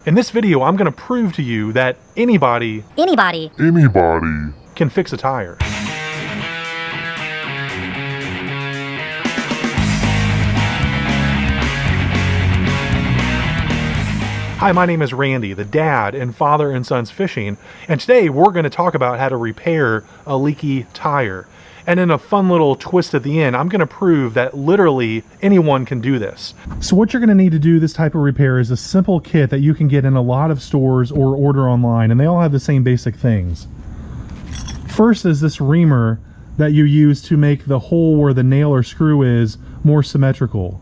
In this video, I'm going to prove to you that anybody can fix a tire. Hi, my name is Randy, the dad in Father and Sons Fishing, and today we're going to talk about how to repair a leaky tire. And in a fun little twist at the end, I'm going to prove that literally anyone can do this. So what you're going to need to do this type of repair is a simple kit that you can get in a lot of stores or order online, and they all have the same basic things. First is this reamer that you use to make the hole where the nail or screw is more symmetrical.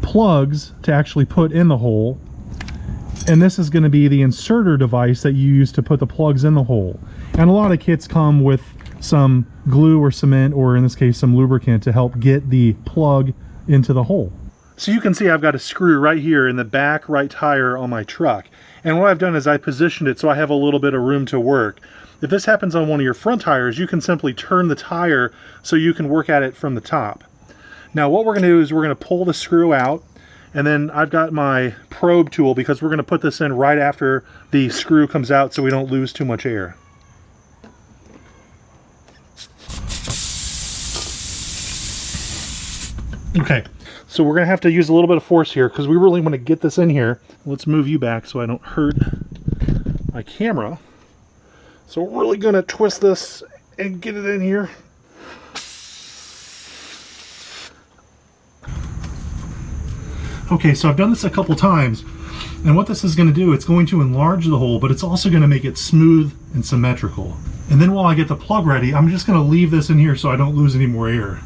Plugs to actually put in the hole, and this is going to be the inserter device that you use to put the plugs in the hole. And a lot of kits come with some glue or cement, or in this case some lubricant, to help get the plug into the hole. So you can see I've got a screw right here in the back right tire on my truck, and what I've done is I positioned it so I have a little bit of room to work. If this happens on one of your front tires, you can simply turn the tire so you can work at it from the top. Now what we're going to do is we're going to pull the screw out, and then I've got my probe tool because we're going to put this in right after the screw comes out so we don't lose too much air. Okay, so we're going to have to use a little bit of force here because we really want to get this in here. Let's move you back so I don't hurt my camera. So we're really going to twist this and get it in here. Okay, so I've done this a couple times, and what this is going to do, it's going to enlarge the hole, but it's also going to make it smooth and symmetrical. And then while I get the plug ready, I'm just going to leave this in here so I don't lose any more air.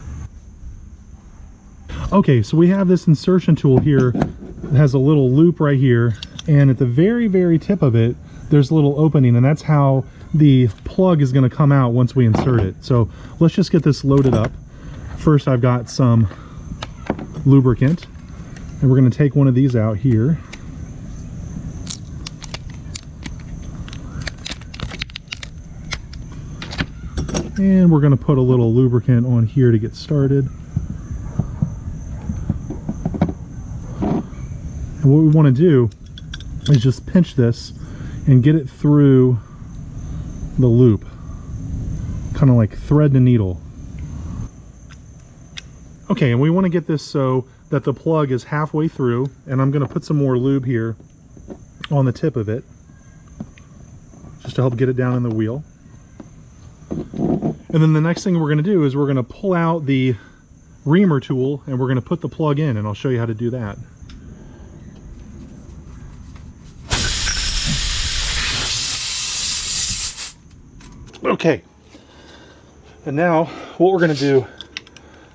Okay, so we have this insertion tool here. It has a little loop right here, and at the very tip of it, there's a little opening, and that's how the plug is going to come out once we insert it. So let's just get this loaded up. First, I've got some lubricant, and we're going to take one of these out here. And we're going to put a little lubricant on here to get started. And what we want to do is just pinch this and get it through the loop, kind of like thread the needle. Okay, and we want to get this so that the plug is halfway through, and I'm going to put some more lube here on the tip of it just to help get it down in the wheel. And then the next thing we're going to do is we're going to pull out the Reamer tool and we're going to put the plug in, and I'll show you how to do that. Okay, and now what we're going to do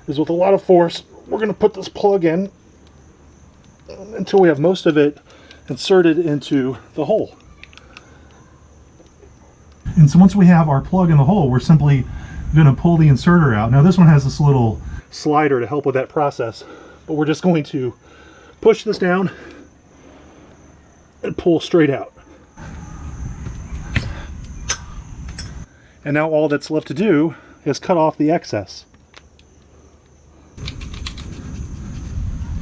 is, with a lot of force, we're going to put this plug in until we have most of it inserted into the hole. And so once we have our plug in the hole, we're simply going to pull the inserter out. Now this one has this little slider to help with that process, but we're just going to push this down and pull straight out. And now all that's left to do is cut off the excess.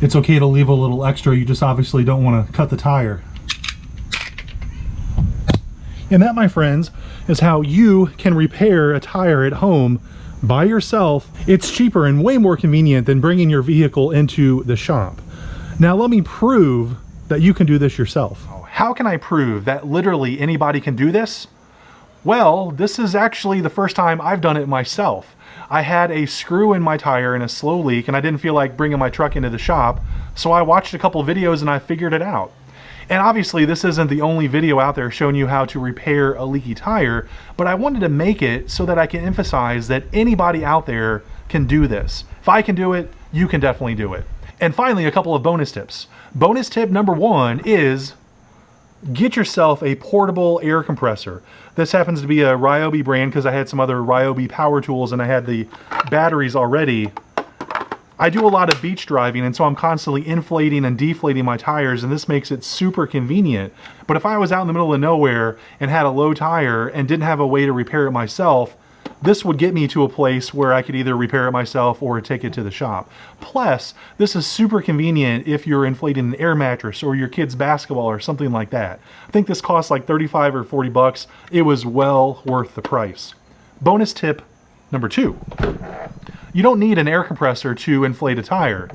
It's okay to leave a little extra, you just obviously don't want to cut the tire. And that, my friends, is how you can repair a tire at home by yourself. It's cheaper and way more convenient than bringing your vehicle into the shop. Now let me prove that you can do this yourself. How can I prove that literally anybody can do this? Well, this is actually the first time I've done it myself. I had a screw in my tire and a slow leak, and I didn't feel like bringing my truck into the shop, so I watched a couple videos and I figured it out. And obviously this isn't the only video out there showing you how to repair a leaky tire, but I wanted to make it so that I can emphasize that anybody out there can do this. If I can do it, you can definitely do it. And finally, a couple of bonus tips. Bonus tip number 1 is get yourself a portable air compressor. This happens to be a Ryobi brand because I had some other Ryobi power tools and I had the batteries already. I do a lot of beach driving, and so I'm constantly inflating and deflating my tires, and this makes it super convenient. But if I was out in the middle of nowhere and had a low tire and didn't have a way to repair it myself, this would get me to a place where I could either repair it myself or take it to the shop. Plus, this is super convenient if you're inflating an air mattress or your kid's basketball or something like that. I think this costs like 35 or 40 bucks. It was well worth the price. Bonus tip number 2. You don't need an air compressor to inflate a tire.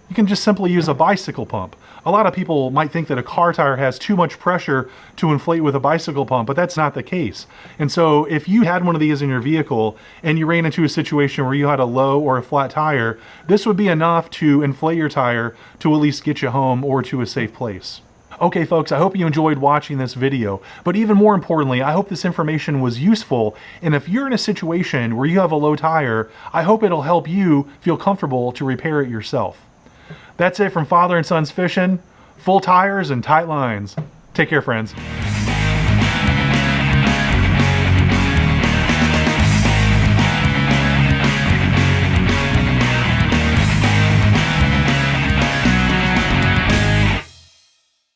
You can just simply use a bicycle pump. A lot of people might think that a car tire has too much pressure to inflate with a bicycle pump, but that's not the case. And so if you had one of these in your vehicle and you ran into a situation where you had a low or a flat tire, this would be enough to inflate your tire to at least get you home or to a safe place. Okay folks, I hope you enjoyed watching this video, but even more importantly, I hope this information was useful, and if you're in a situation where you have a low tire, I hope it'll help you feel comfortable to repair it yourself. That's it from Father and Sons Fishing. Full tires and tight lines. Take care, friends.